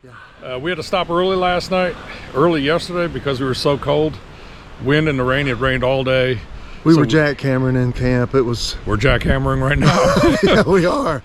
We had to stop early last night, early yesterday because we were so cold. Wind and the rain, it rained all day. We were jackhammering in camp. We're jackhammering right now. Yeah, we are.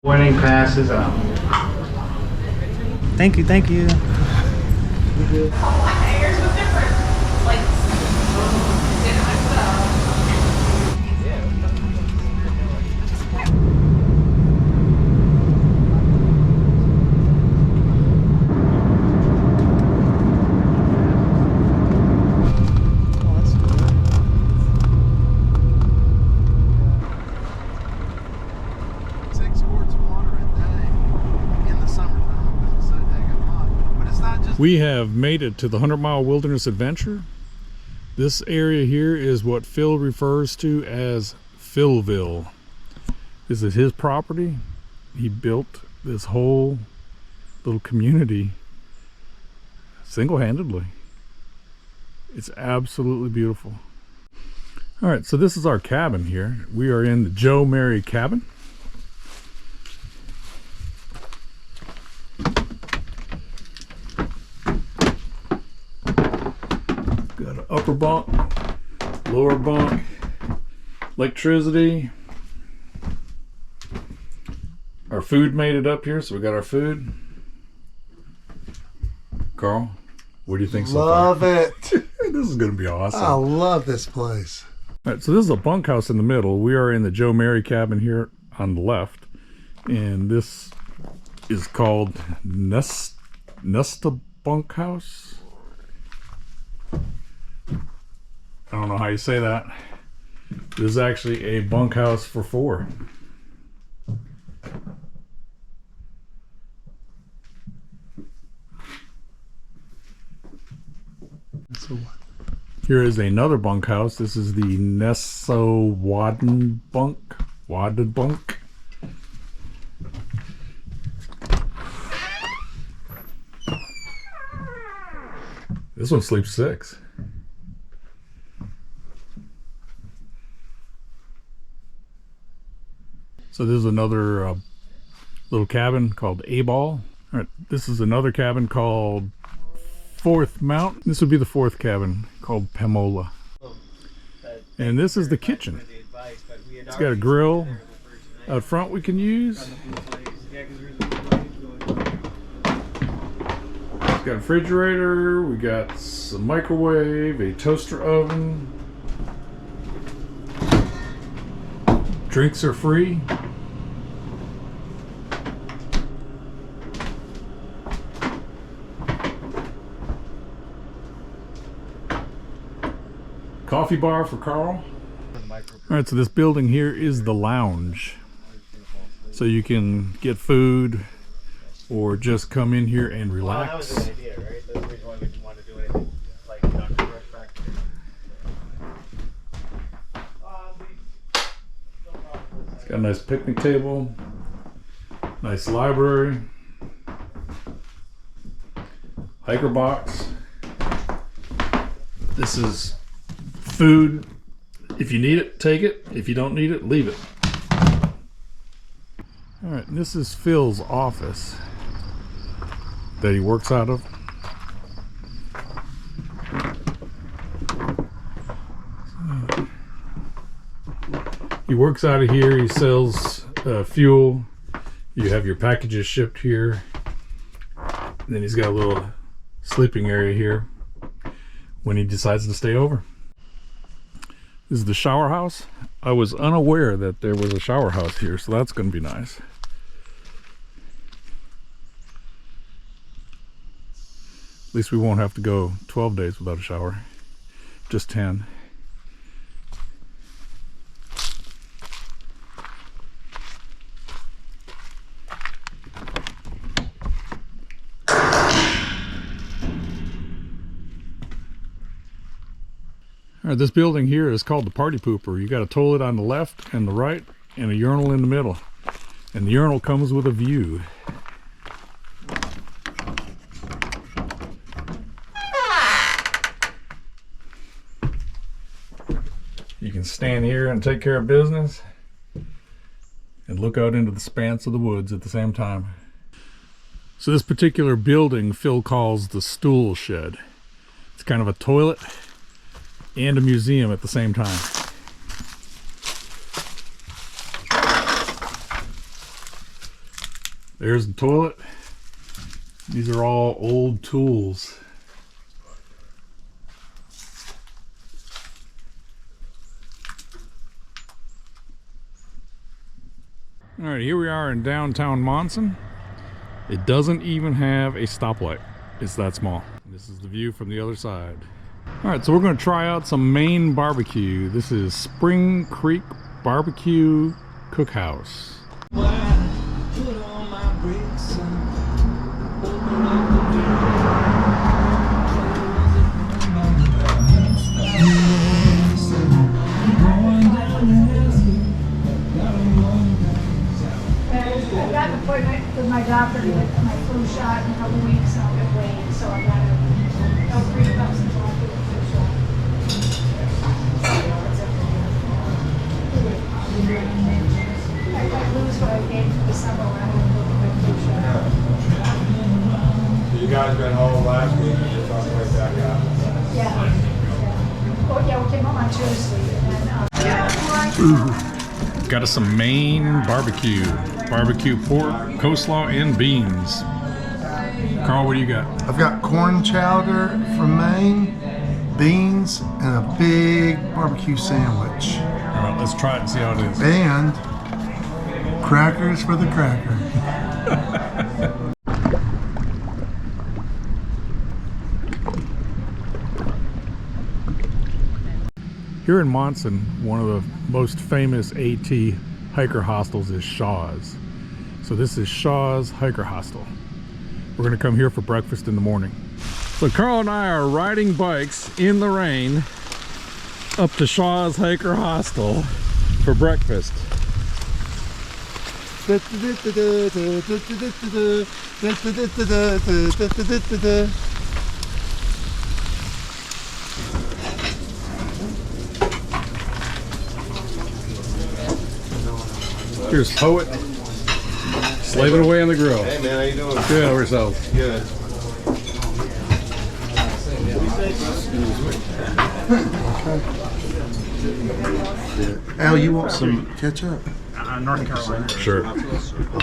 Warning passes out. Thank you, thank you. We have made it to the 100-mile wilderness adventure. This area here is what Phil refers to as Philville. This is his property. He built this whole little community single-handedly. It's absolutely beautiful. All right, so this is our cabin here. We are in the Joe Mary cabin. Upper bunk, lower bunk, electricity. Our food made it up here, so we got our food. Carl, what do you think so far? Love it. This is going to be awesome. I love this place. All right, so this is a bunkhouse in the middle. We are in the Joe Mary cabin here on the left, and this is called Nesta Bunkhouse. I don't know how you say that. This is actually a bunkhouse for 4. Here is another bunkhouse. This is the Nesso Wadded Bunk. This one sleeps 6. So this is another little cabin called A-Ball. All right, this is another cabin called Fourth Mount. This would be the 4th cabin called Pamola. And this is the kitchen. It's got a grill out front we can use. It's got a refrigerator. We got a microwave, a toaster oven. Drinks are free. Coffee bar for Carl. Alright, so this building here is the lounge. So you can get food or just come in here and relax. Well, that was the idea, right? That's the reason why we didn't want to do anything like not to rush back to It's got a nice picnic table, nice library, hiker box. This is food. If you need it, take it. If you don't need it, leave it. All right, and this is Phil's office that he works out of. He works out of here. He sells fuel. You have your packages shipped here. And then he's got a little sleeping area here when he decides to stay over. This is the shower house. I was unaware that there was a shower house here, so that's going to be nice. At least we won't have to go 12 days without a shower. Just 10. All right, this building here is called the Party Pooper. You got a toilet on the left and the right and a urinal in the middle. And the urinal comes with a view. You can stand here and take care of business and look out into the expanse of the woods at the same time. So this particular building Phil calls the stool shed. It's kind of a toilet and a museum at the same time. There's the toilet. These are all old tools. All right, here we are in downtown Monson. It doesn't even have a stoplight. It's that small. This is the view from the other side. All right, so we're going to try out some Maine barbecue. This is Spring Creek Barbecue Cookhouse. With my doctor to get my flu shot in a couple weeks, and I'll get weighed, so I got to 3 cups until I get the flu shot. I lose what I gained in December when I went to my flu shot. You guys been home last week, you just on the way back out. Yeah. Oh, yeah, we came home on Tuesday, and then, Got us some Maine barbecue. Barbecue pork, coleslaw, and beans. Carl, what do you got? I've got corn chowder from Maine, beans, and a big barbecue sandwich. All right, let's try it and see how it is. And crackers for the cracker. Here in Monson, one of the most famous AT hiker hostels is Shaw's. So this is Shaw's Hiker Hostel. We're gonna come here for breakfast in the morning. So Carl and I are riding bikes in the rain up to Shaw's Hiker Hostel for breakfast. Here's Poet, slaving away on the grill. Hey man, how you doing? Good, how yourself? Good. Al, you want some ketchup? North Carolina. Sure.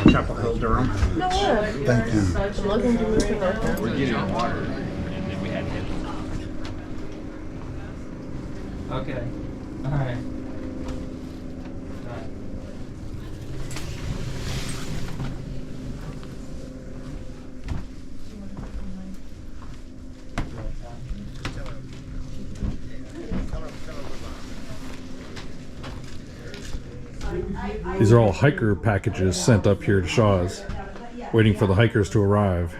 Chapel Hill, Durham. Thank you. I'm looking to move to North. We're getting water. And then we had him. Okay. All right. These are all hiker packages sent up here to Shaw's, waiting for the hikers to arrive.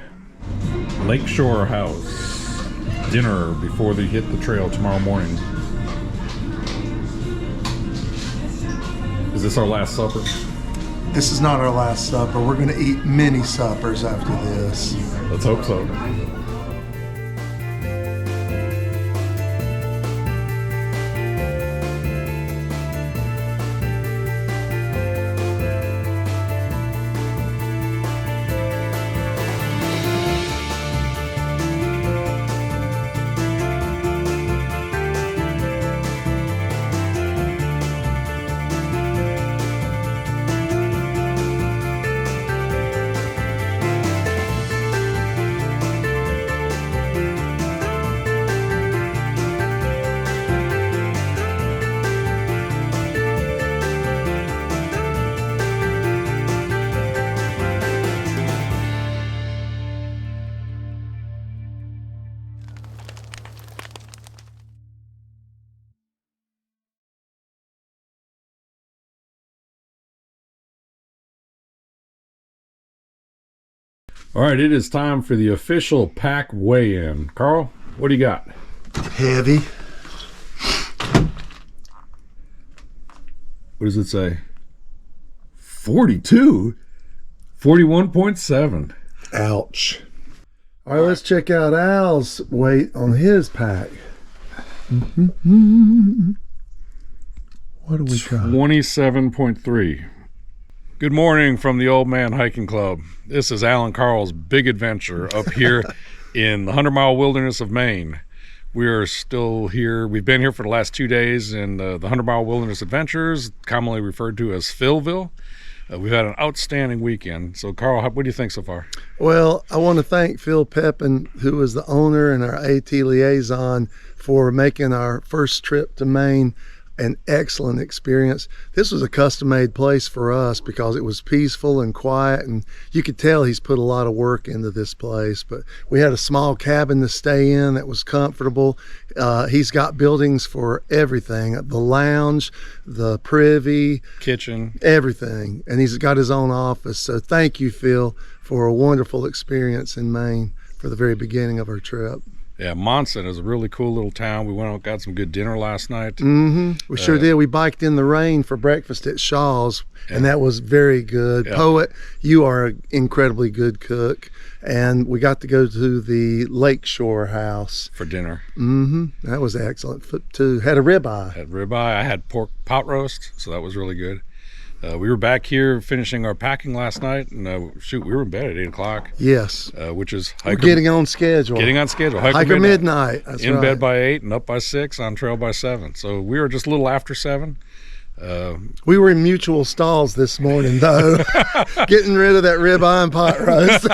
Lakeshore House. Dinner before they hit the trail tomorrow morning. Is this our last supper? This is not our last supper. We're going to eat many suppers after this. Let's hope so. All right, it is time for the official pack weigh-in. Carl, what do you got? Heavy. What does it say? 42? 41.7. Ouch. All right, let's check out Al's weight on his pack. What do we got? 27.3. Good morning from the Old Man Hiking Club. This is Alan Carl's big adventure up here in the 100-mile wilderness of Maine. We are still here. We've been here for the last 2 days in the 100-mile wilderness adventures, commonly referred to as Philville. We've had an outstanding weekend. So, Carl, what do you think so far? Well, I want to thank Phil Pepin, who is the owner and our AT liaison, for making our first trip to Maine an excellent experience. This was a custom-made place for us because it was peaceful and quiet, and you could tell he's put a lot of work into this place. But we had a small cabin to stay in that was comfortable. He's got buildings for everything, the lounge, the privy, Kitchen, everything, and he's got his own office. So thank you, Phil, for a wonderful experience in Maine for the very beginning of our trip. Yeah, Monson is a really cool little town. We went out and got some good dinner last night. We sure did. We biked in the rain for breakfast at Shaw's, and that was very good. Yeah. Poet, you are an incredibly good cook. And we got to go to the Lakeshore House For dinner. That was excellent too. Had a ribeye. Had ribeye. I had pork pot roast, so that was really good. We were back here finishing our packing last night, and we were in bed at 8 o'clock. Yes, Which is we're getting on schedule. Getting on schedule. Hiker midnight. That's in right. bed by 8 and up by 6, on trail by 7. So we were just a little after 7. We were in mutual stalls this morning, though, getting rid of that ribeye and pot roast.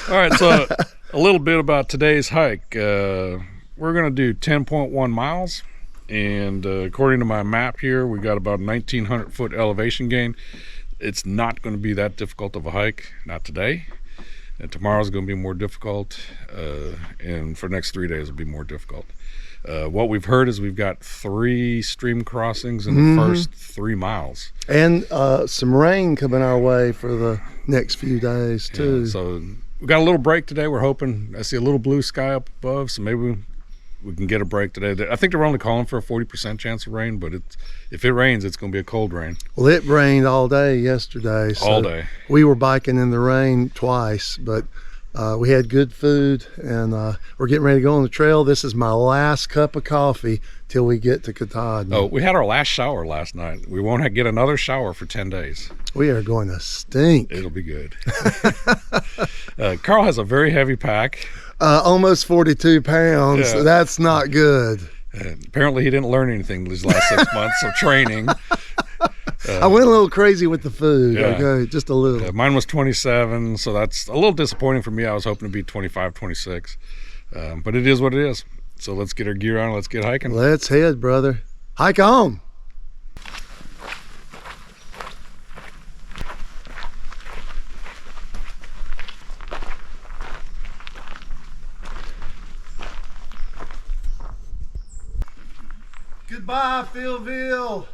All right, so a little bit about today's hike. We're going to do 10.1 miles. And according to my map here, we got about 1,900 foot elevation gain. It's not going to be that difficult of a hike, not today. And tomorrow's going to be more difficult, and for the next 3 days it'll be more difficult. What we've heard is we've got 3 stream crossings in the first 3 miles. And some rain coming our way for the next few days, too. Yeah, so we got a little break today. We're hoping, I see a little blue sky up above, so maybe we can get a break today. I think they're only calling for a 40% chance of rain, but if it rains, it's going to be a cold rain. Well, it rained all day yesterday. So All day. We were biking in the rain twice, but we had good food, and we're getting ready to go on the trail. This is my last cup of coffee till we get to Katahdin. Oh, we had our last shower last night. We won't get another shower for 10 days. We are going to stink. It'll be good. Carl has a very heavy pack. Almost 42 pounds. Yeah. That's not good. Apparently he didn't learn anything these last 6 months of training. I went a little crazy with the food. Yeah. Okay, just a little. Mine was 27, so that's a little disappointing for me. I was hoping to be 25, 26. But it is what it is. So let's get our gear on. Let's get hiking. Let's head, brother. Hike on. Goodbye, Philville.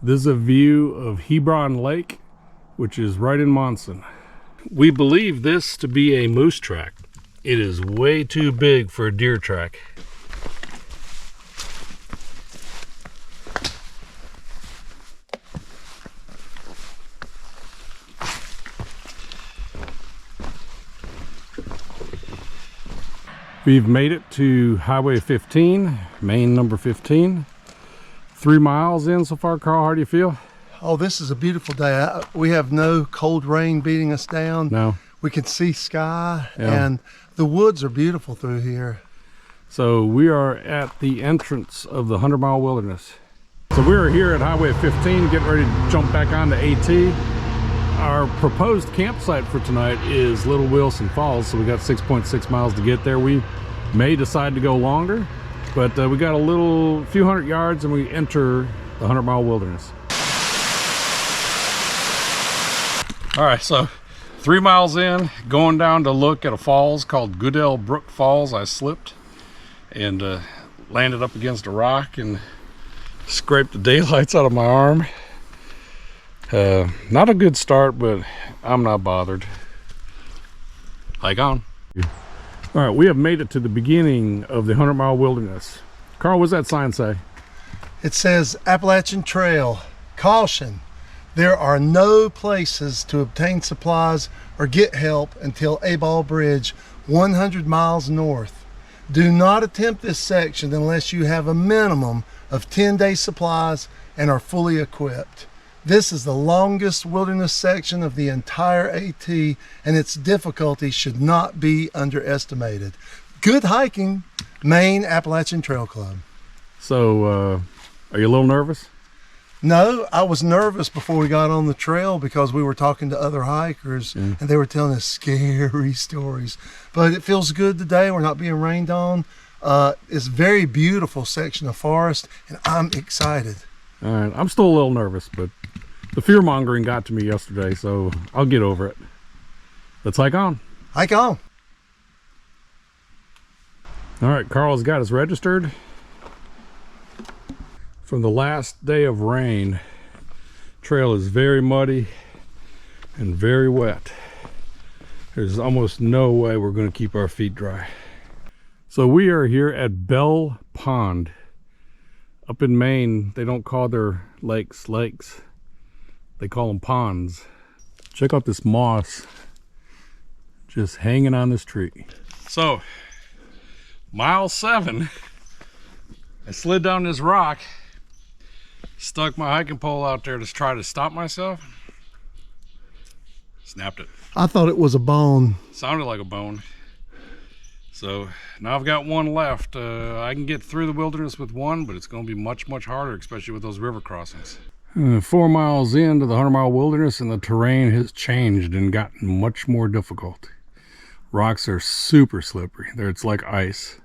This is a view of Hebron Lake, which is right in Monson. We believe this to be a moose track. It is way too big for a deer track. We've made it to Highway 15, Maine number 15. 3 miles in so far. Carl, how do you feel? Oh, this is a beautiful day. We have no cold rain beating us down. No. We can see sky, Yeah. and the woods are beautiful through here. So we are at the entrance of the 100-mile wilderness. So we're here at Highway 15, getting ready to jump back onto AT. Our proposed campsite for tonight is Little Wilson Falls, so we got 6.6 miles to get there. We may decide to go longer, but we got a few hundred yards and we enter the 100-mile wilderness. All right, so 3 miles in, going down to look at a falls called Goodell Brook Falls. I slipped, and landed up against a rock and scraped the daylights out of my arm. Not a good start, but I'm not bothered. Hike on. All right, we have made it to the beginning of the 100-mile wilderness. Carl, what's that sign say? It says Appalachian Trail, caution. There are no places to obtain supplies or get help until Aball Bridge, 100 miles north. Do not attempt this section unless you have a minimum of 10-day supplies and are fully equipped. This is the longest wilderness section of the entire AT, and its difficulty should not be underestimated. Good hiking, Maine Appalachian Trail Club. So, are you a little nervous? No, I was nervous before we got on the trail because we were talking to other hikers and they were telling us scary stories. But it feels good today. We're not being rained on. It's a very beautiful section of forest, and I'm excited. All right, I'm still a little nervous, but the fear mongering got to me yesterday, so I'll get over it. Let's hike on. Hike on. All right, Carl's got us registered. From the last day of rain, trail is very muddy and very wet. There's almost no way we're going to keep our feet dry. So we are here at Bell Pond. Up in Maine, they don't call their lakes lakes. They call them ponds. Check out this moss just hanging on this tree. So, mile 7, I slid down this rock, stuck my hiking pole out there to try to stop myself. Snapped it. I thought it was a bone. Sounded like a bone. So now I've got one left. I can get through the wilderness with one, but it's going to be much, much harder, especially with those river crossings. 4 miles into the 100-mile wilderness, and the terrain has changed and gotten much more difficult. Rocks are super slippery. It's like ice.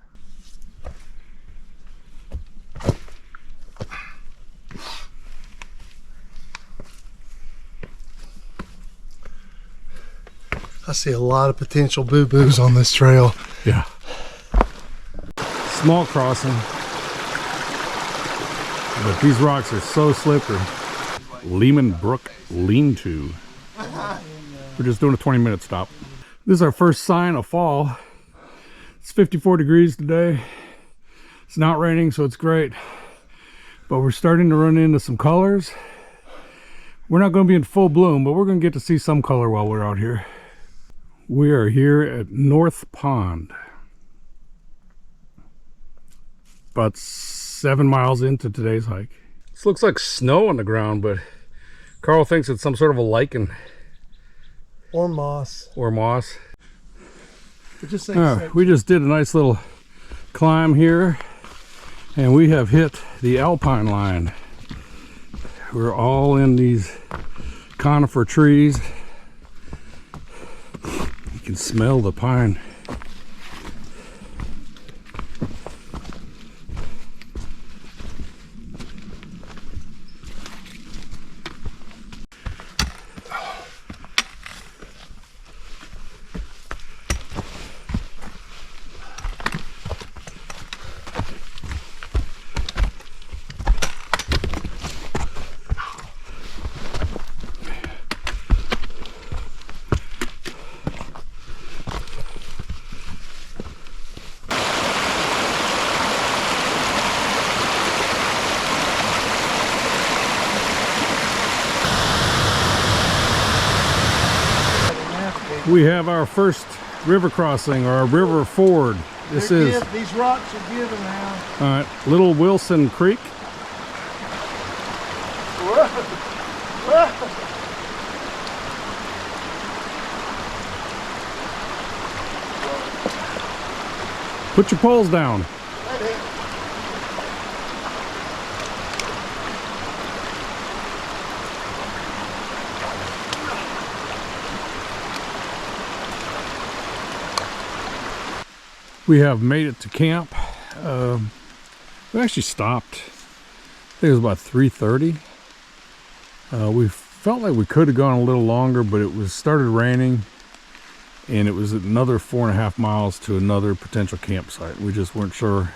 I see a lot of potential boo-boos on this trail. Yeah. Small crossing. But these rocks are so slippery. Lehman Brook Lean-To. We're just doing a 20-minute stop. This is our first sign of fall. It's 54 degrees today. It's not raining, so it's great. But we're starting to run into some colors. We're not going to be in full bloom, but we're going to get to see some color while we're out here. We are here at North Pond. About 7 miles into today's hike. This looks like snow on the ground, but Carl thinks it's some sort of a lichen. Or moss. Or moss. It just makes We just did a nice little climb here, and we have hit the alpine line. We're all in these conifer trees. You can smell the pine. We have our first river crossing, or a river ford. This is these rocks are given now. all right, Little Wilson Creek. Put your poles down. We have made it to camp. We actually stopped. I think it was about 3:30. We felt like we could have gone a little longer, but it was started raining, and it was another 4.5 miles to another potential campsite. We just weren't sure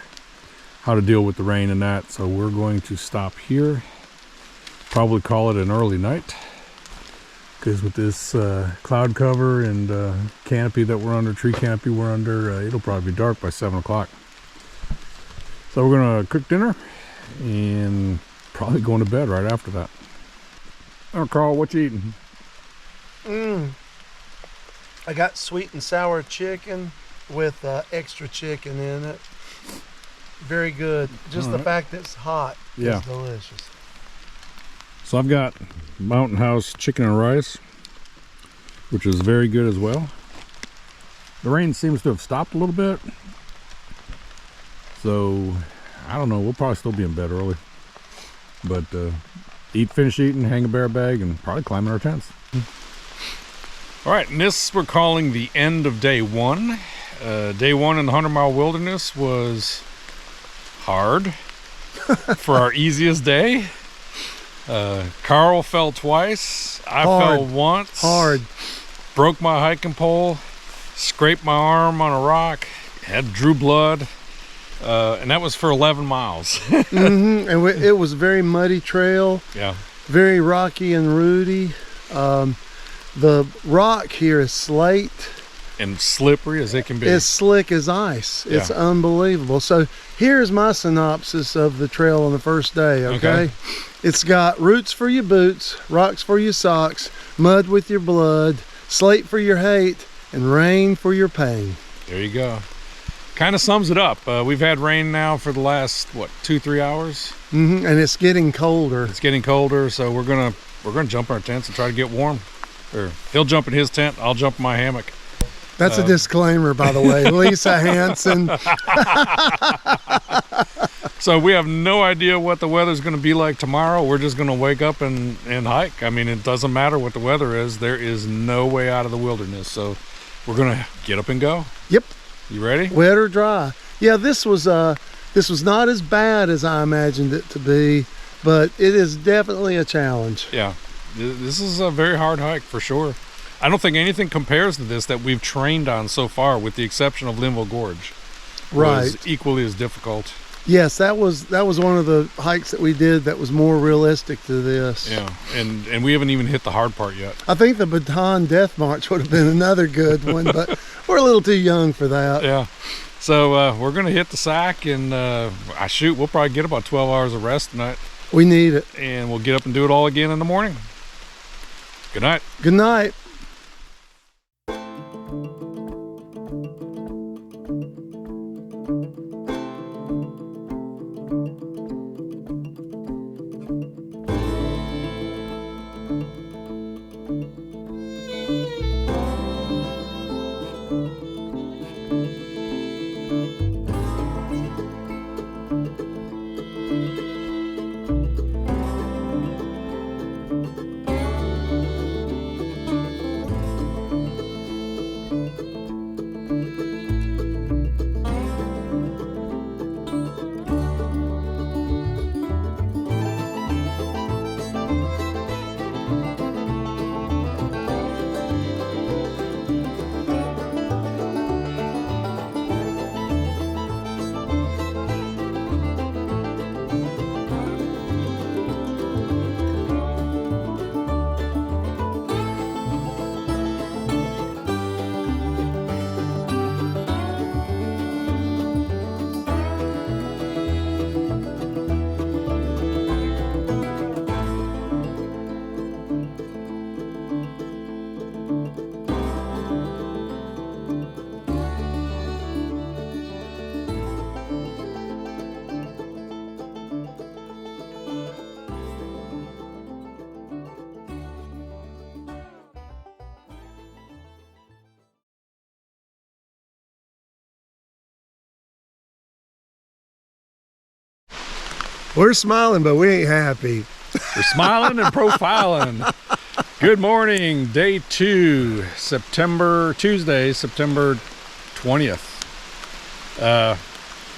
how to deal with the rain and that. So we're going to stop here, probably call it an early night, because with this cloud cover and canopy that we're under, tree canopy we're under, it'll probably be dark by 7 o'clock. So we're gonna cook dinner and probably going to bed right after that. Oh, Carl, what you eating? I got sweet and sour chicken with extra chicken in it. Very good. Just the fact that it's hot is delicious. So I've got Mountain House chicken and rice, which is very good as well. The rain seems to have stopped a little bit, so I don't know, we'll probably still be in bed early, but finish eating, hang a bear bag, and probably climb in our tents. All right, and this we're calling the end of day one. Day one in the 100-mile wilderness was hard for our easiest day. Carl fell twice. I fell once. Hard. Broke my hiking pole. Scraped my arm on a rock. Drew blood. And that was for 11 miles. And it was a very muddy trail. Yeah. Very rocky and rooty. The rock here is slate. And slippery as it can be. It's slick as ice. Yeah. It's unbelievable. So here's my synopsis of the trail on the first day, okay? It's got roots for your boots, rocks for your socks, mud with your blood, slate for your hate, and rain for your pain. There you go. Kind of sums it up. We've had rain now for the last, what, 2-3 hours? And it's getting colder. It's getting colder, so we're gonna jump in our tents and try to get warm. Or he'll jump in his tent, I'll jump in my hammock. That's a disclaimer, by the way. Lisa Hansen. So we have no idea what the weather's going to be like tomorrow. We're just going to wake up and hike. I mean, it doesn't matter what the weather is. There is no way out of the wilderness. So we're going to get up and go. Yep. You ready? Wet or dry. Yeah, this was not as bad as I imagined it to be, but it is definitely a challenge. Yeah. This is a very hard hike for sure. I don't think anything compares to this that we've trained on so far, with the exception of Linville Gorge. Right. Was equally as difficult. Yes, that was one of the hikes that we did that was more realistic to this. Yeah, and we haven't even hit the hard part yet. I think the Baton Death March would have been another good one, but we're a little too young for that. Yeah. So we're going to hit the sack, and we'll probably get about 12 hours of rest tonight. We need it. And we'll get up and do it all again in the morning. Good night. Good night. We're smiling, but we ain't happy. We're smiling and profiling. Good morning, day 2, Tuesday, September 20th.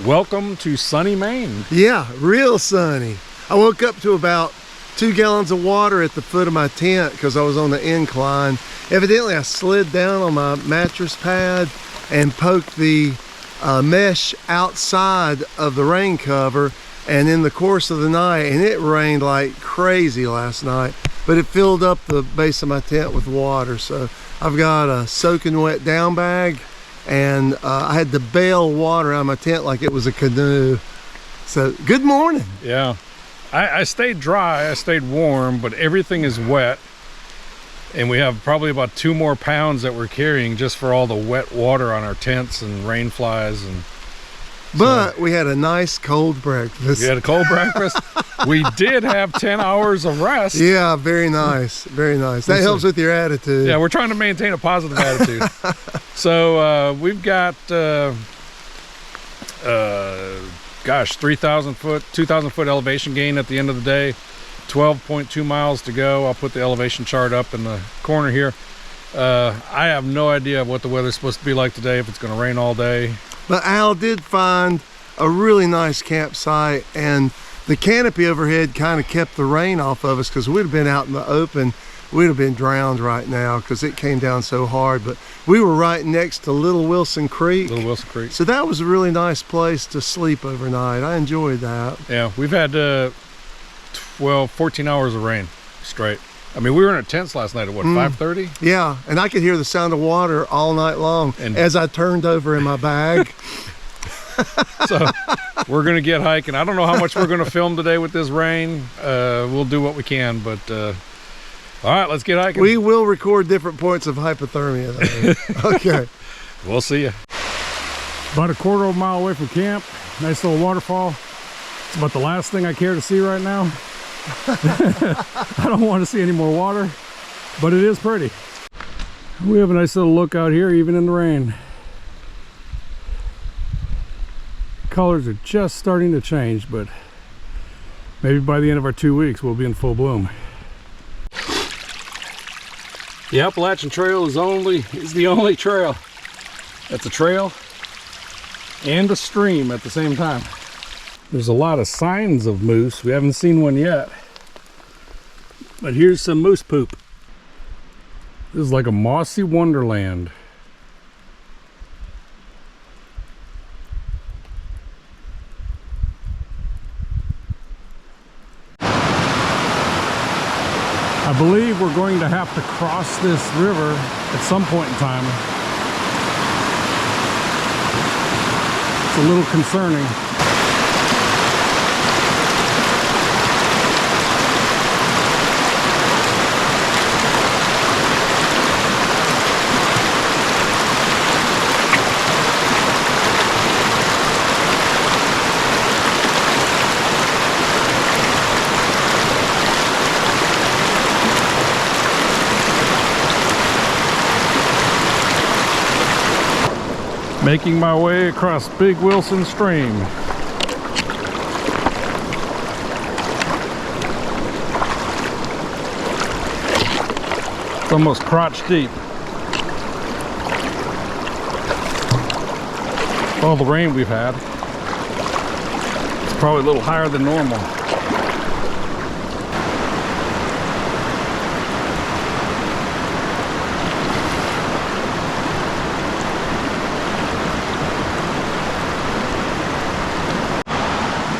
Welcome to sunny Maine. Yeah, real sunny. I woke up to about 2 gallons of water at the foot of my tent because I was on the incline. Evidently, I slid down on my mattress pad and poked the mesh outside of the rain cover, and in the course of the night, and it rained like crazy last night, but it filled up the base of my tent with water. So I've got a soaking wet down bag, and I had to bail water out of my tent like it was a canoe. So good morning. Yeah, I stayed dry, I stayed warm, but everything is wet. And we have probably about 2 more pounds that we're carrying just for all the wet water on our tents and rain flies. And But we had a nice cold breakfast. we had a cold breakfast. We did have 10 hours of rest. Yeah, very nice, very nice. That helps with your attitude. Yeah, we're trying to maintain a positive attitude. So we've got, gosh, 3,000 foot, 2,000 foot elevation gain at the end of the day. 12.2 miles to go. I'll put the elevation chart up in the corner here. I have no idea what the weather's supposed to be like today, if it's going to rain all day. But Al did find a really nice campsite, and the canopy overhead kind of kept the rain off of us, because we'd have been out in the open. We'd have been drowned right now because it came down so hard. But we were right next to Little Wilson Creek. Little Wilson Creek. So that was a really nice place to sleep overnight. I enjoyed that. Yeah, we've had 14 hours of rain straight. I mean, we were in our tents last night at what, 5:30? Yeah, and I could hear the sound of water all night long And as I turned over in my bag. so we're gonna get hiking. I don't know how much we're gonna film today with this rain. We'll do what we can, but all right, let's get hiking. We will record different points of hypothermia though. Okay. We'll see you. About a quarter of a mile away from camp. Nice little waterfall. It's about the last thing I care to see right now. I don't want to see any more water, but it is pretty. We have a nice little look out here, even in the rain. Colors are just starting to change, but maybe by the end of our 2 weeks, we'll be in full bloom. The Appalachian Trail is the only trail that's a trail and a stream at the same time. There's a lot of signs of moose. We haven't seen one yet, but here's some moose poop. This is like a mossy wonderland. I believe we're going to have to cross this river at some point in time. It's a little concerning. Making my way across Big Wilson Stream. It's almost crotch deep. All the rain we've had. It's probably a little higher than normal.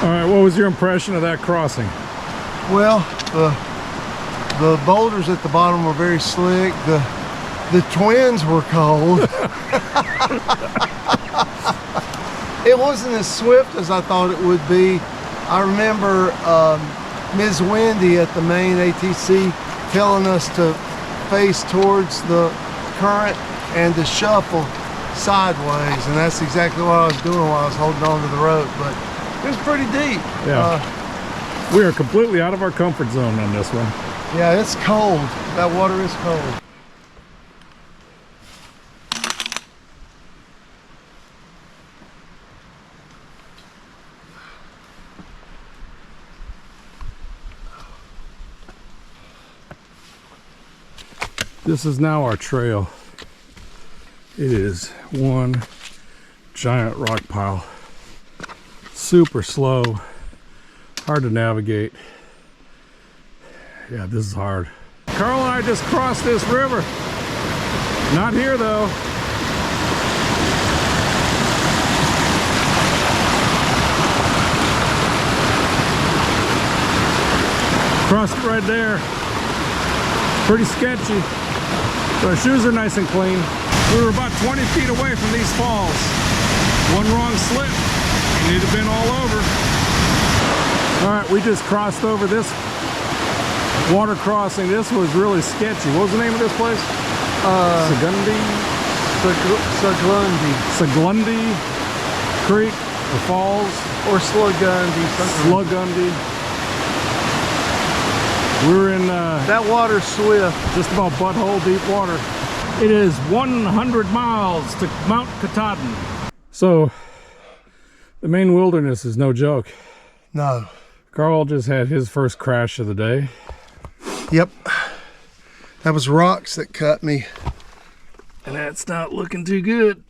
All right, what was your impression of that crossing? Well, the boulders at the bottom were very slick. The twins were cold. It wasn't as swift as I thought it would be. I remember Ms. Wendy at the Maine ATC telling us to face towards the current and to shuffle sideways, and that's exactly what I was doing while I was holding on to the rope. But it was pretty deep. Yeah. We are completely out of our comfort zone on this one. Yeah, it's cold. That water is cold. This is now our trail. It is one giant rock pile. Super slow, hard to navigate. Yeah, this is hard. Carl and I just crossed this river. Not here though. Crust right there. Pretty sketchy. So our shoes are nice and clean. We were about 20 feet away from these falls. One wrong slip, and it'd have been all over. All right, we just crossed over this water crossing. This was really sketchy. What was the name of this place? Saglundi Creek, the falls. Or Slugundy. Slugundy. We're in That water's swift. just about butthole deep water. It is 100 miles to Mount Katahdin. So, the Maine wilderness is no joke. No. Carl just had his first crash of the day. Yep. That was rocks that cut me. And that's not looking too good.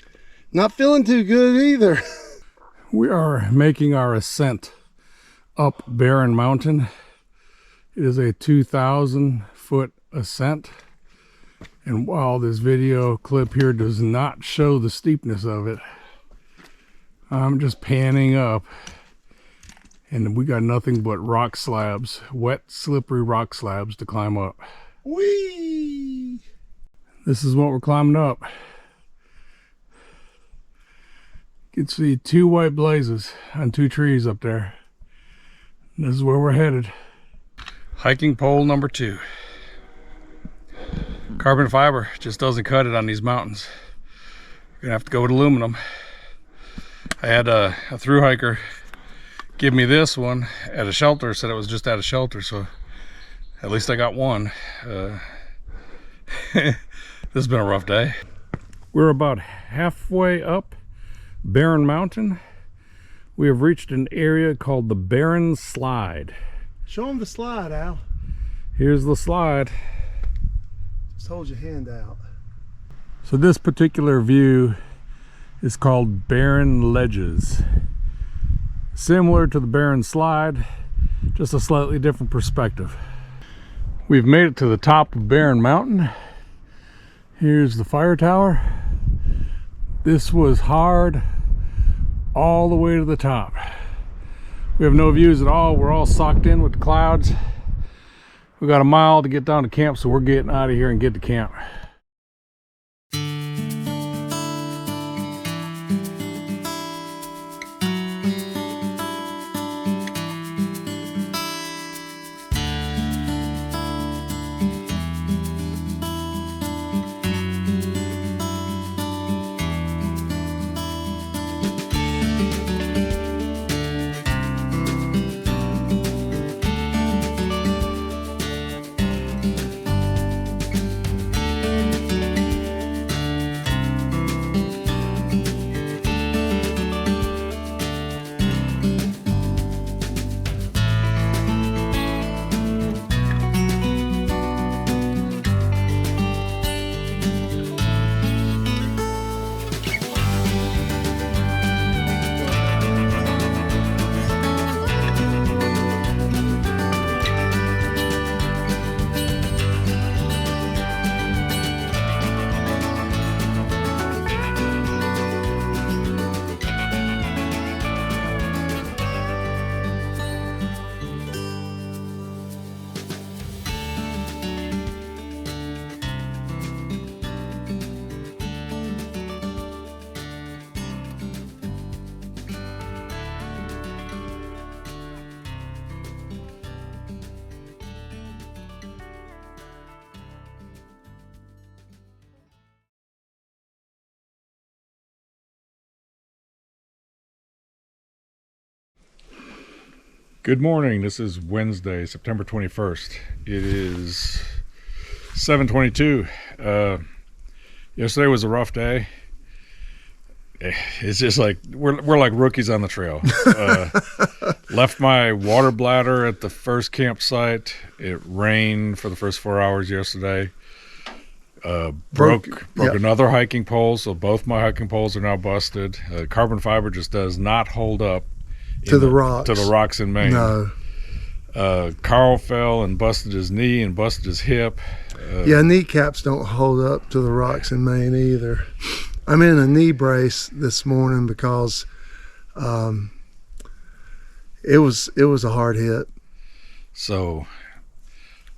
Not feeling too good either. We are making our ascent up Barren Mountain. It is a 2,000-foot ascent. And while this video clip here does not show the steepness of it, I'm just panning up. And we got nothing but rock slabs, wet, slippery rock slabs to climb up. Whee! This is what we're climbing up. You can see 2 white blazes on 2 trees up there. And this is where we're headed. Hiking pole number 2. Carbon fiber just doesn't cut it on these mountains. You're gonna have to go with aluminum. I had a thru hiker give me this one at a shelter, said it was just at a shelter, so at least I got one. This has been a rough day. We're about halfway up Barren Mountain. We have reached an area called the Barren Slide. Show him the slide, Al. Here's the slide. Just hold your hand out. So this particular view is called Barren Ledges. Similar to the Barren Slide, just a slightly different perspective. We've made it to the top of Barren Mountain. Here's the fire tower. This was hard all the way to the top. We have no views at all. We're all socked in with the clouds. We got a mile to get down to camp, so we're getting out of here and get to camp. Good morning. This is Wednesday, September 21st. It is 7:22. Yesterday was a rough day. It's just like we're like rookies on the trail. Left my water bladder at the first campsite. It rained for the first 4 hours yesterday. Broke yep. another hiking pole, so both my hiking poles are now busted. Carbon fiber just does not hold up to the rocks. To the rocks in Maine. No. Carl fell and busted his knee and busted his hip. Yeah, kneecaps don't hold up to the rocks in Maine either. I'm in a knee brace this morning because it was a hard hit. So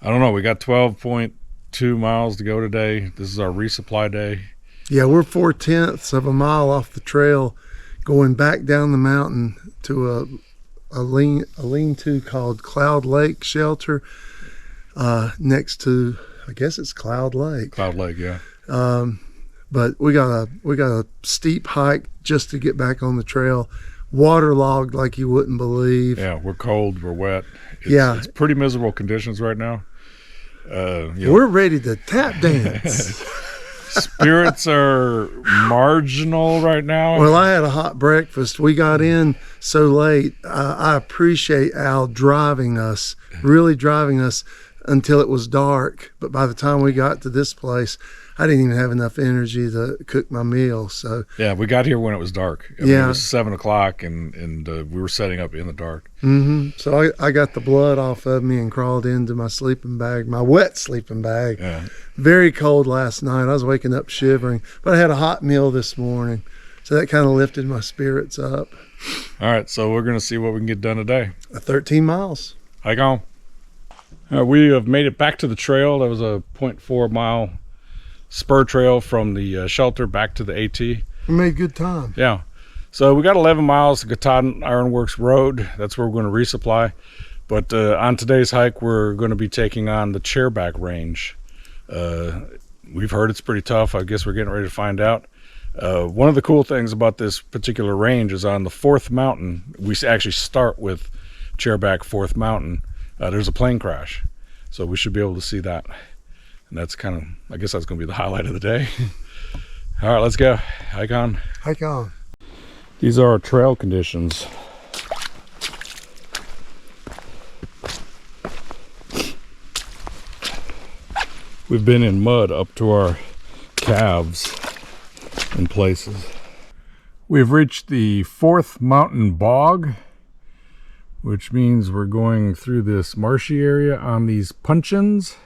I don't know. We got 12.2 miles to go today. This is our resupply day. Yeah, we're 4/10 of a mile off the trail, going back down the mountain to a lean-to called Cloud Lake Shelter, next to, I guess it's Cloud Lake. Cloud Lake, yeah. But we got a steep hike just to get back on the trail, waterlogged like you wouldn't believe. Yeah, we're cold, we're wet. It's pretty miserable conditions right now. We're ready to tap dance. Spirits are marginal right now. Well, I had a hot breakfast. We got in so late. I appreciate Al really driving us until it was dark. But by the time we got to this place, I didn't even have enough energy to cook my meal. So yeah, we got here when it was dark. I mean, it was 7 o'clock, and we were setting up in the dark. So I got the blood off of me and crawled into my sleeping bag, my wet sleeping bag. Yeah. Very cold last night. I was waking up shivering, but I had a hot meal this morning, so that kind of lifted my spirits up. All right, so we're going to see what we can get done today. 13 miles. Hike on. We have made it back to the trail. That was a 0.4 mile spur trail from the shelter back to the AT. We made good time. Yeah. So we got 11 miles to Katahdin Ironworks Road. That's where we're going to resupply. But on today's hike, we're going to be taking on the Chairback Range. We've heard it's pretty tough. I guess we're getting ready to find out. One of the cool things about this particular range is on the 4th mountain. We actually start with Chairback 4th Mountain. There's a plane crash. So we should be able to see that. And that's kind of, I guess that's going to be the highlight of the day. All right, let's go. Hike on. Hike on. These are our trail conditions. We've been in mud up to our calves in places. We've reached the 4th mountain bog, which means we're going through this marshy area on these puncheons.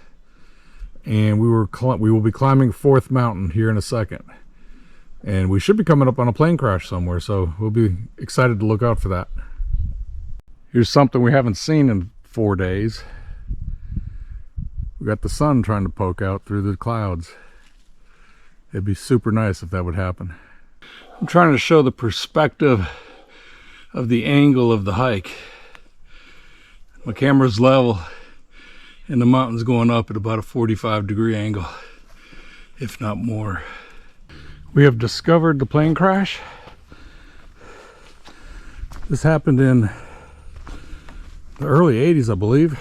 And we will be climbing 4th mountain here in a second, and we should be coming up on a plane crash somewhere, so we'll be excited to look out for that. Here's something we haven't seen in 4 days. We got the sun trying to poke out through the clouds. It'd be super nice if that would happen. I'm trying to show the perspective of the angle of the hike. My camera's level, and the mountain's going up at about a 45-degree angle, if not more. We have discovered the plane crash. This happened in the early 80s, I believe.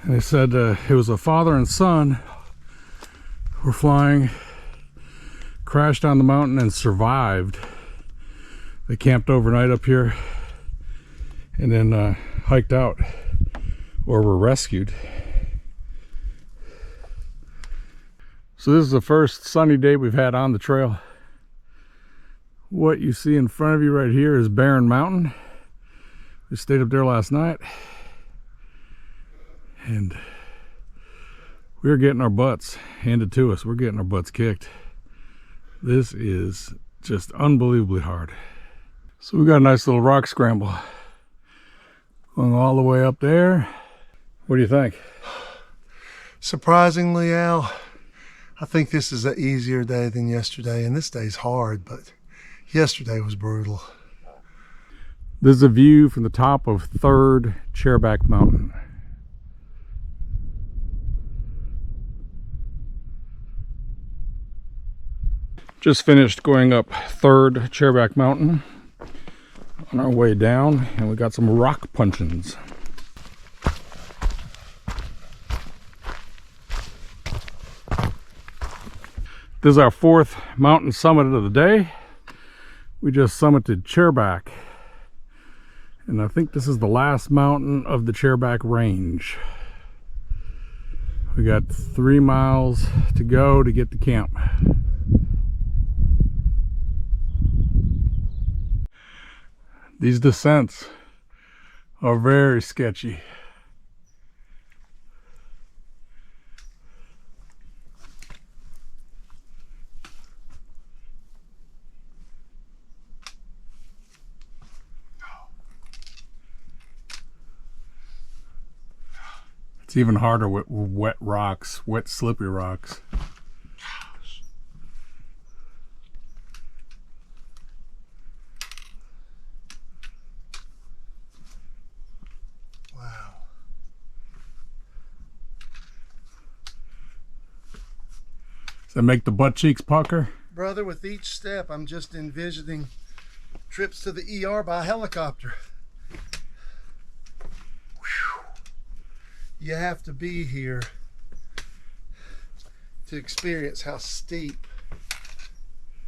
And they said it was a father and son who were flying, crashed on the mountain and survived. They camped overnight up here and then hiked out, or were rescued. So this is the first sunny day we've had on the trail. What you see in front of you right here is Barren Mountain. We stayed up there last night, and we're getting our butts handed to us. We're getting our butts kicked. This is just unbelievably hard. So we got a nice little rock scramble going all the way up there. What do you think? Surprisingly, Al, I think this is an easier day than yesterday, and this day's hard, but yesterday was brutal. This is a view from the top of 3rd Chairback Mountain. Just finished going up 3rd Chairback Mountain on our way down, and we got some rock puncheons. This is our 4th mountain summit of the day. We just summited Chairback, and I think this is the last mountain of the Chairback range. We got 3 miles to go to get to camp. These descents are very sketchy. It's even harder with wet rocks, wet slippery rocks. Wow. Does that make the butt cheeks pucker? Brother, with each step, I'm just envisioning trips to the ER by helicopter. Whew. You have to be here to experience how steep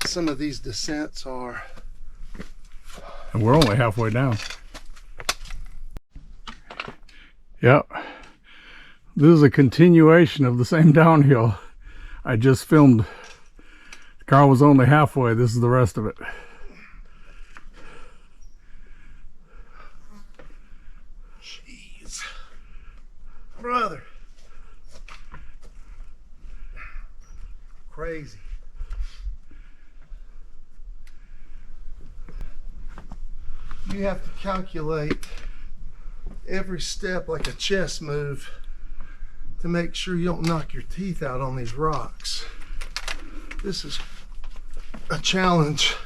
some of these descents are. And we're only halfway down. Yep. This is a continuation of the same downhill I just filmed. Carl was only halfway. This is the rest of it. Jeez. Brother. Crazy. You have to calculate every step like a chess move to make sure you don't knock your teeth out on these rocks. This is a challenge.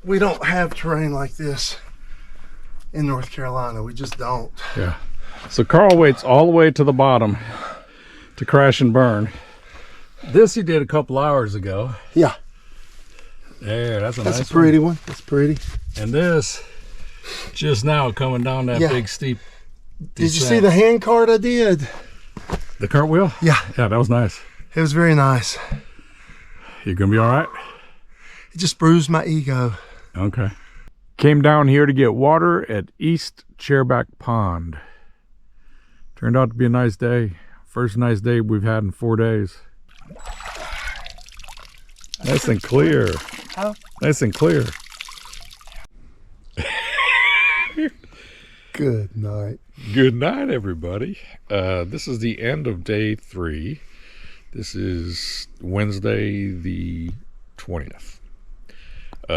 We don't have terrain like this in North Carolina. We just don't. Yeah. So Carl waits all the way to the bottom to crash and burn. This he did a couple hours ago. Yeah. There, that's a That's nice a pretty one. That's pretty. And this, just now coming down that Yeah. big steep Did you see the hand cart I did? The cartwheel? Yeah. Yeah, that was nice. It was very nice. You gonna be all right? It just bruised my ego. Okay. Came down here to get water at East Chairback Pond. Turned out to be a nice day. First nice day we've had in 4 days. Nice and clear. Huh? Nice and clear. Good night. Good night, everybody. This is the end of day 3. This is Wednesday the 20th.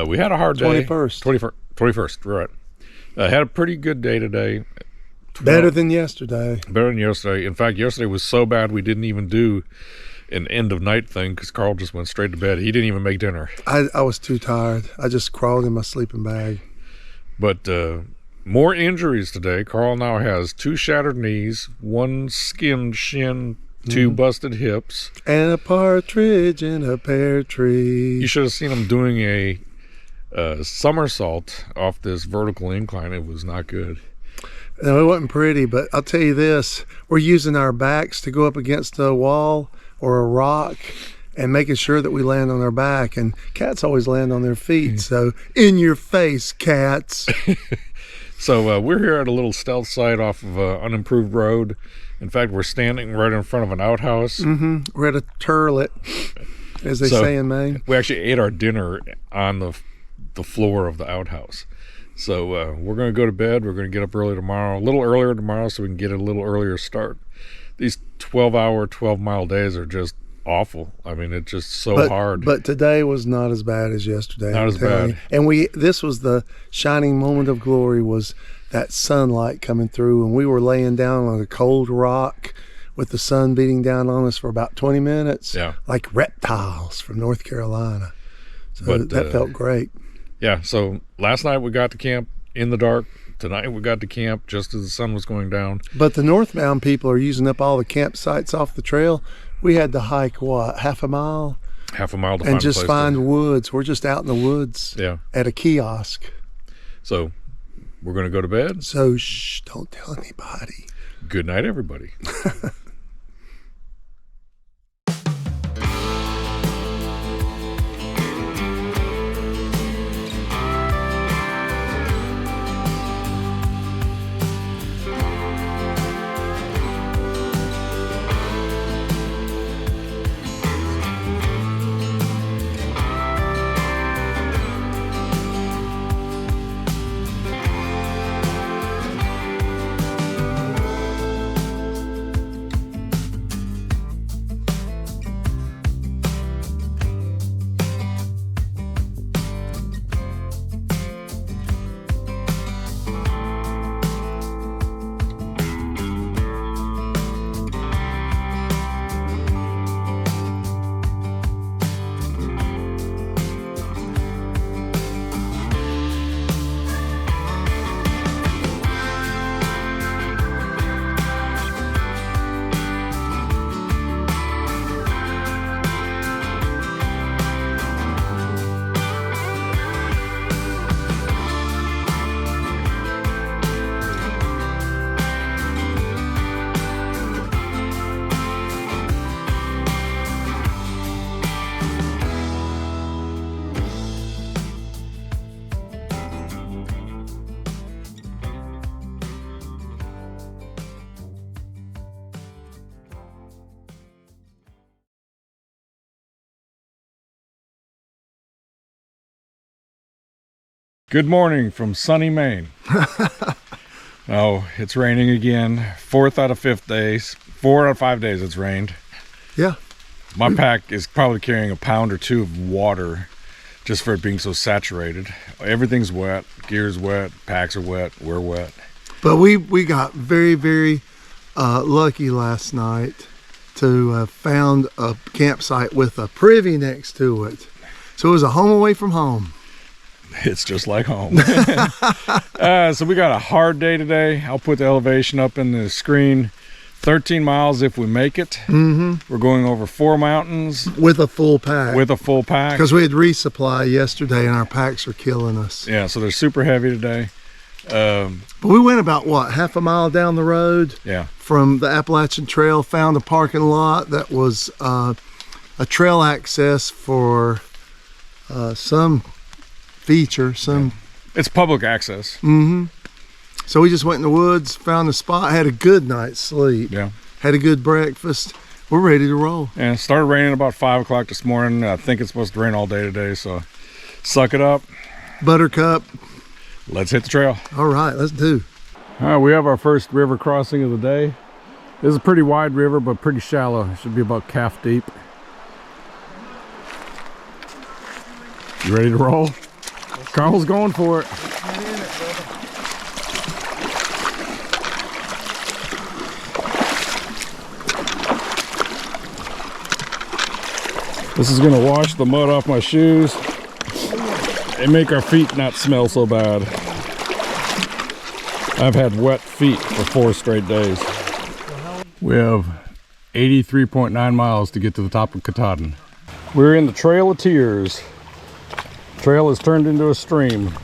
We had a hard day. 21st. 21st, right. Had a pretty good day today. Better than yesterday. Better than yesterday. In fact, yesterday was so bad we didn't even do an end of night thing because Carl just went straight to bed. He didn't even make dinner. I was too tired. I just crawled in my sleeping bag. But more injuries today. Carl now has 2 shattered knees, 1 skinned shin, 2 busted hips. And a partridge in a pear tree. You should have seen him doing a somersault off this vertical incline. It was not good. No, it wasn't pretty, but I'll tell you this. We're using our backs to go up against a wall or a rock and making sure that we land on our back. And cats always land on their feet. So in your face, cats. So we're here at a little stealth site off of an unimproved road. In fact, we're standing right in front of an outhouse. We're at a turlet, as they say in Maine. We actually ate our dinner on the floor of the outhouse. So we're going to go to bed. We're going to get up early tomorrow, a little earlier tomorrow, so we can get a little earlier start. These 12-hour, 12-mile days are just awful. I mean, it's just so hard. But today was not as bad as yesterday. Not as bad. And this was the shining moment of glory, was that sunlight coming through, and we were laying down on a cold rock with the sun beating down on us for about 20 minutes, like reptiles from North Carolina. So that felt great. Yeah, so last night we got to camp in the dark. Tonight we got to camp just as the sun was going down. But the northbound people are using up all the campsites off the trail. We had to hike, what, half a mile? Half a mile to and find just a place find woods. We're just out in the woods at a kiosk. So we're going to go to bed. So shh, don't tell anybody. Good night, everybody. Good morning from sunny Maine. Oh, it's raining again. 4th out of 5 days. 4 out of 5 days it's rained. Yeah. My pack is probably carrying a pound or two of water just for it being so saturated. Everything's wet. Gear's wet. Packs are wet. We're wet. But we got very, very lucky last night to have found a campsite with a privy next to it. So it was a home away from home. It's just like home. So we got a hard day today. I'll put the elevation up in the screen. 13 miles if we make it. Mm-hmm. We're going over 4 mountains. With a full pack. With a full pack. Because we had resupply yesterday and our packs are killing us. Yeah, so they're super heavy today. But we went about, what, half a mile down the road? Yeah. From the Appalachian Trail, found a parking lot that was a trail access for some feature, It's public access. Mm-hmm. So we just went in the woods, found a spot, had a good night's sleep. Yeah. Had a good breakfast. We're ready to roll. And it started raining about 5 o'clock this morning. I think it's supposed to rain all day today, so suck it up. Buttercup. Let's hit the trail. All right, let's do. All right, we have our first river crossing of the day. This is a pretty wide river, but pretty shallow. It should be about calf deep. You ready to roll? Carl's going for it. This is gonna wash the mud off my shoes and make our feet not smell so bad. I've had wet feet for 4 straight days. We have 83.9 miles to get to the top of Katahdin. We're in the Trail of Tears. Trail has turned into a stream.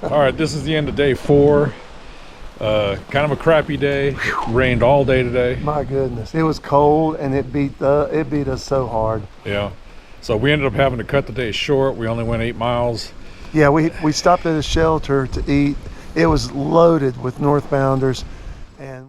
All right, this is the end of day 4. Kind of a crappy day. Rained all day today. My goodness, it was cold and it beat us so hard. Yeah, so we ended up having to cut the day short. We only went 8 miles. Yeah, we stopped at a shelter to eat. It was loaded with northbounders, and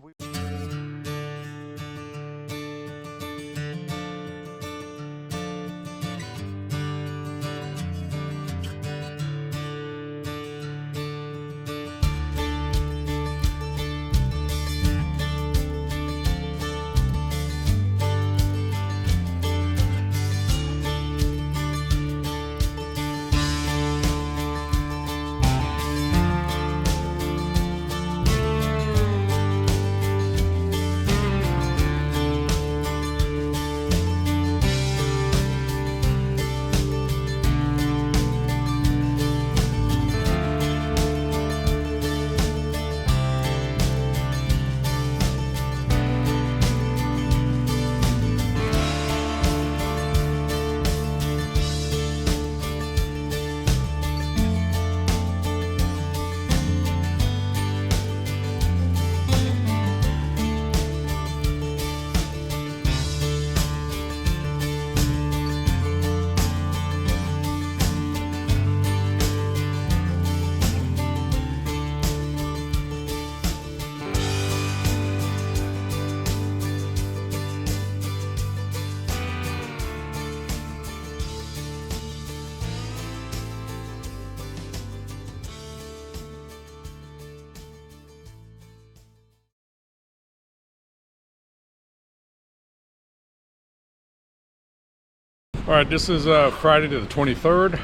All right, this is Friday the 23rd,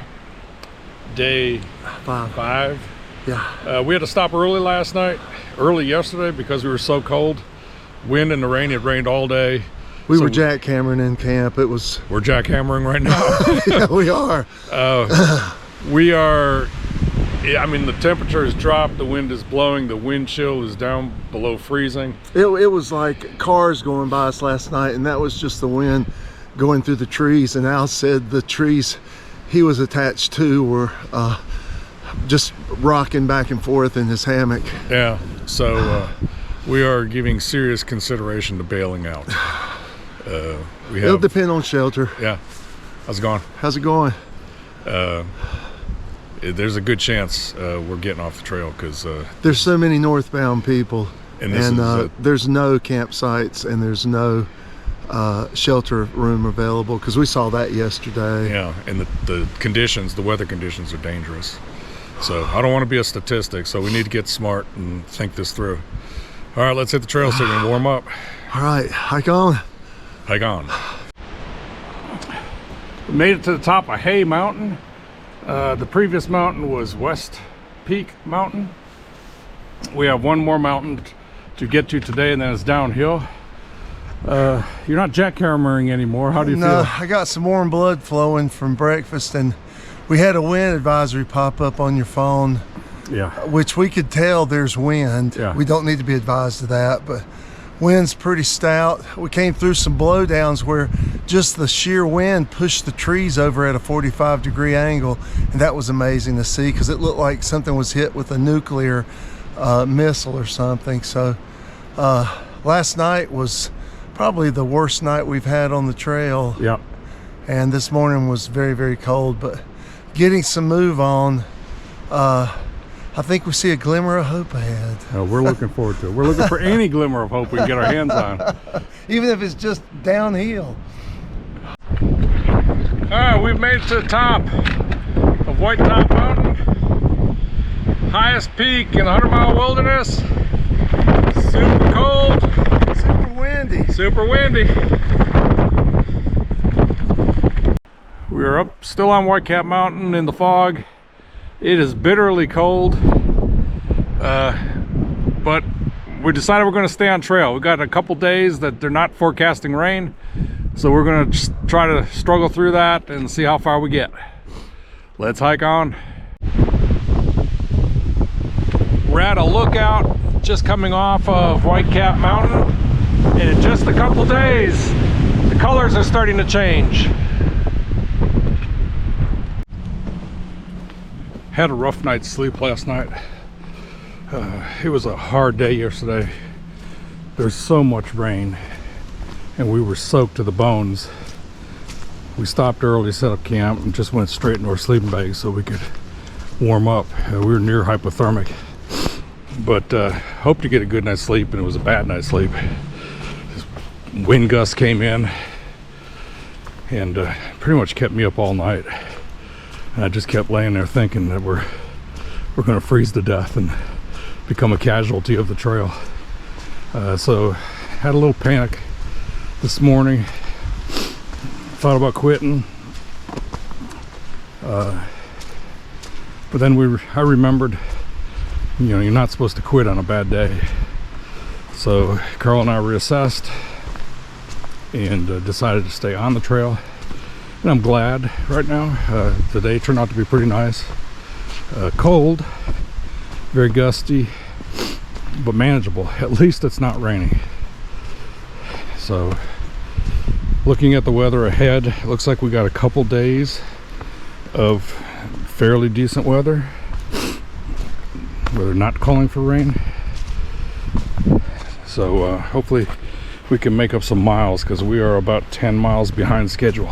day 5. yeah. We had to stop early yesterday because we were so cold. Wind and the rain, it rained all day. We were jackhammering in camp. We're jackhammering right now. Yeah, we are. I mean, the temperature has dropped, the wind is blowing, the wind chill is down below freezing. It was like cars going by us last night, and that was just the wind going through the trees. And Al said the trees he was attached to were just rocking back and forth in his hammock. Yeah, so we are giving serious consideration to bailing out. It'll depend on shelter. Yeah. How's it going? How's it going? There's a good chance we're getting off the trail because there's so many northbound people, and there's no campsites, and there's no shelter room available, because we saw that yesterday. Yeah, and the conditions, the weather conditions are dangerous. So I don't want to be a statistic, so we need to get smart and think this through. All right, let's hit the trail so we can warm up. All right, hike on. Hike on. We made it to the top of Hay Mountain. The previous mountain was West Peak Mountain. We have one more mountain to get to today, and then it's downhill. You're not jackhammering anymore. How do you No, feel? I got some warm blood flowing from breakfast, and we had a wind advisory pop up on your phone, Yeah. which we could tell there's wind. Yeah. We don't need to be advised of that, but wind's pretty stout. We came through some blowdowns where just the sheer wind pushed the trees over at a 45-degree angle, and that was amazing to see, because it looked like something was hit with a nuclear missile or something. So last night was probably the worst night we've had on the trail. Yep. And this morning was very, very cold, but getting some move on. I think we see a glimmer of hope ahead. We're looking forward to it. We're looking for any glimmer of hope we can get our hands on. Even if it's just downhill. All right, we've made it to the top of White Top Mountain. Highest peak in the 100-mile wilderness. Super cold. Super windy. Super windy. We are up still on White Cap Mountain in the fog. It is bitterly cold, but we decided we're going to stay on trail. We got a couple days that they're not forecasting rain, so we're going to just try to struggle through that and see how far we get. Let's hike on. We're at a lookout just coming off of White Cap Mountain, and in just a couple days the colors are starting to change. Had a rough night's sleep last night. It was a hard day yesterday. There's so much rain and we were soaked to the bones. We stopped early, set up camp, and just went straight into our sleeping bags so we could warm up. We were near hypothermic, but hoped to get a good night's sleep, and it was a bad night's sleep. This wind gust came in and pretty much kept me up all night. And I just kept laying there thinking that we're going to freeze to death and become a casualty of the trail. So had a little panic this morning. Thought about quitting. But then I remembered, you know, you're not supposed to quit on a bad day. So Carl and I reassessed and decided to stay on the trail. And I'm glad right now. The day turned out to be pretty nice. Cold, very gusty, but manageable. At least it's not raining. So looking at the weather ahead, it looks like we got a couple days of fairly decent weather where they're not calling for rain. So hopefully we can make up some miles, because we are about 10 miles behind schedule.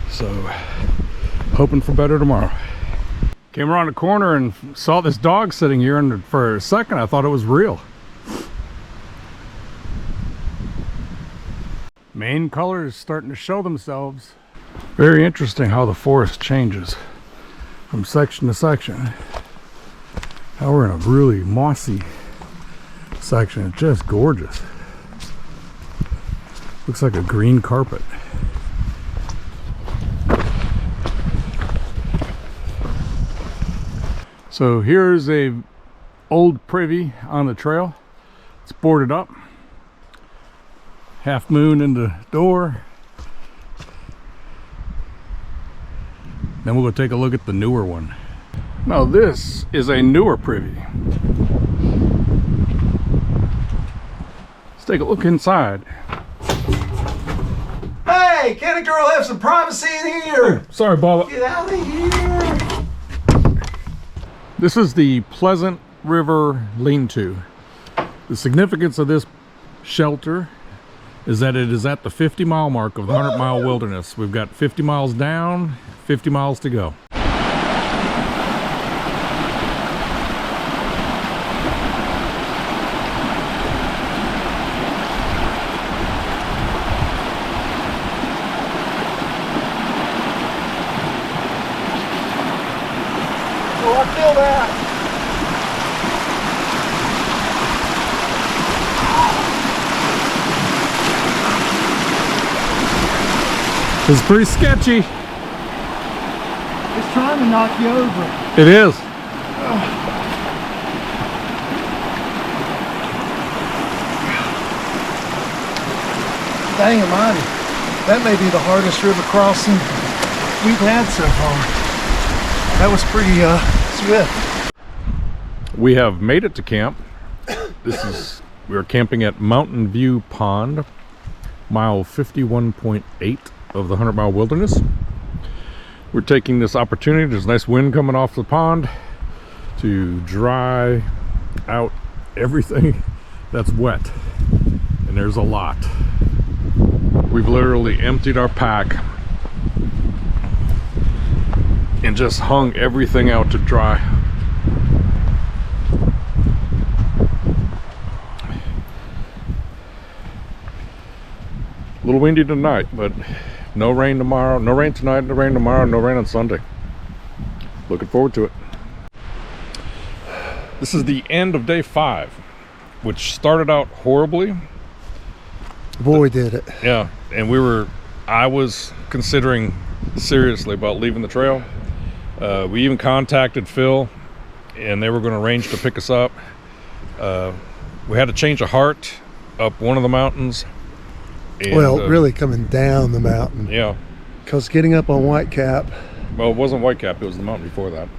So, hoping for better tomorrow. Came around the corner and saw this dog sitting here, and for a second I thought it was real. Maine colors starting to show themselves. Very interesting how the forest changes from section to section. Now we're in a really mossy section. It's just gorgeous. Looks like a green carpet. So here's a old privy on the trail. It's boarded up. Half moon in the door. Then we'll go take a look at the newer one. Now this is a newer privy. Let's take a look inside. Hey, can a girl have some privacy in here? Sorry, Bob. Get out of here. This is the Pleasant River Lean-To. The significance of this shelter is that it is at the 50-mile mark of the 100-mile wilderness. We've got 50 miles down, 50 miles to go. feel that. It's pretty sketchy. It's trying to knock you over. It is. Dang almighty. That may be the hardest river crossing we've had so far. That was pretty swift. We have made it to camp. We are camping at Mountain View Pond, mile 51.8 of the 100-mile wilderness. We're taking this opportunity, there's a nice wind coming off the pond, to dry out everything that's wet. And there's a lot. We've literally emptied our pack and just hung everything out to dry. A little windy tonight, but no rain tomorrow, no rain tonight, no rain tomorrow, no rain on Sunday. Looking forward to it. This is the end of day 5, which started out horribly. Boy, did it. Yeah, and I was considering seriously about leaving the trail. We even contacted Phil, and they were going to arrange to pick us up. We had to change a heart up one of the mountains. And, well, really coming down the mountain. Yeah. Because getting up on Whitecap. Well, it wasn't Whitecap, it was the mountain before that.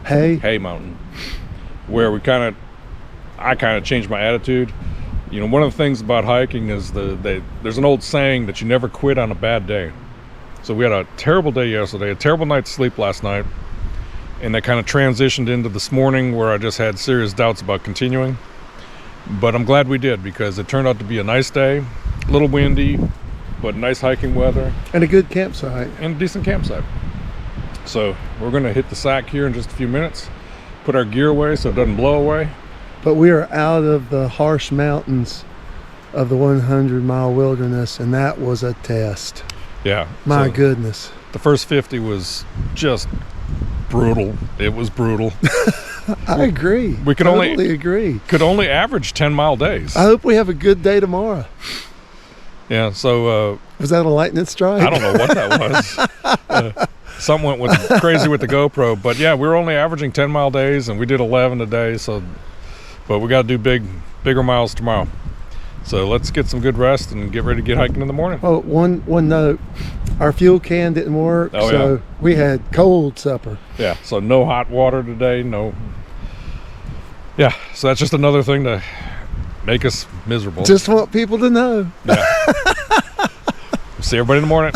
Hay Mountain. Where I kind of changed my attitude. You know, one of the things about hiking is there's an old saying that you never quit on a bad day. So we had a terrible day yesterday, a terrible night's sleep last night, and that kind of transitioned into this morning where I just had serious doubts about continuing. But I'm glad we did, because it turned out to be a nice day, a little windy, but nice hiking weather. and a good campsite. And a decent campsite. So we're gonna hit the sack here in just a few minutes, put our gear away so it doesn't blow away. But we are out of the harsh mountains of the 100-mile wilderness, and that was a test. Yeah. My so goodness. the first 50 was just brutal. It was brutal. I agree. We could totally agree. Could only average 10-mile days. I hope we have a good day tomorrow. Yeah, so Was that a lightning strike? I don't know what that was. Something went crazy with the GoPro, but yeah, we were only averaging 10-mile days, and we did 11 today. So, but we got to do bigger miles tomorrow. So let's get some good rest and get ready to get hiking in the morning. Oh, one note. Our fuel can didn't work, Oh, so yeah. we had cold supper. Yeah, so no hot water today. No. Yeah, so that's just another thing to make us miserable. Just want people to know. Yeah. See everybody in the morning.